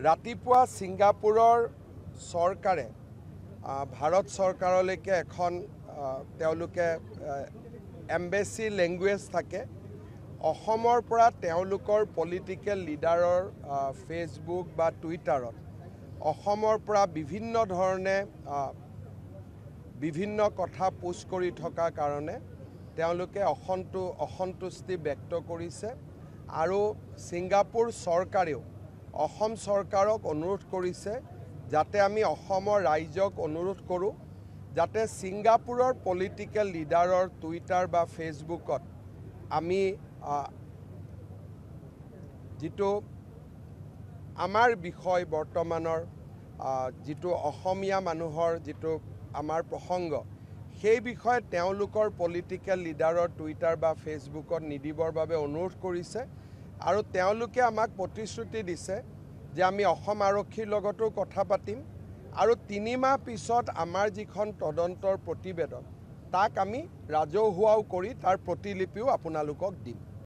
ৰাতিপুৱা ছিংগাপুৰৰ চৰকাৰে ভাৰত চৰকাৰলৈকে এখন তেওঁলোকে এম্বেসি লেংগুৱেজ থাকে অসমৰ পৰা তেওঁলোকৰ পলিটিক্যাল লিডাৰৰ ফেসবুক বা টুইটাৰত অসমৰ পৰা বিভিন্ন ধৰণে বিভিন্ন কথা পোষ্ট কৰি থকা কাৰণে তেওঁলোকে অসন্তুষ্টি ব্যক্ত কৰিছে আৰু ছিংগাপুৰ চৰকাৰেও অসম চৰকাৰক অনুৰোধ কৰিছে যাতে আমি অসমৰ ৰাইজক অনুৰোধ কৰোঁ যাতে ছিংগাপুৰৰ পলিটিক্যাল লিডাৰৰ টুইটাৰ বা ফেসবুকত আমি যেটো আমাৰ বিষয় বৰ্তমানৰ যেটো অসমীয়া মানুহৰ যেটো আমাৰ প্ৰসংগ সেই বিষয়ে তেওঁলোকৰ পলিটিক্যাল লিডাৰৰ টুইটাৰ বা ফেসবুকত নিদিবৰ বাবে অনুৰোধ কৰিছে আৰু তেওঁলোকে আমাক প্ৰতিশ্ৰুতি দিছে যে আমি অসম আৰক্ষীৰ লগতো কথা পাতিম আৰু 3 মাহ পিছত আমাৰ যিখন তদন্তৰ প্ৰতিবেদন তাক আমি ৰাজহুৱাও কৰি তাৰ প্ৰতিলিপিও আপোনালোকক দিম।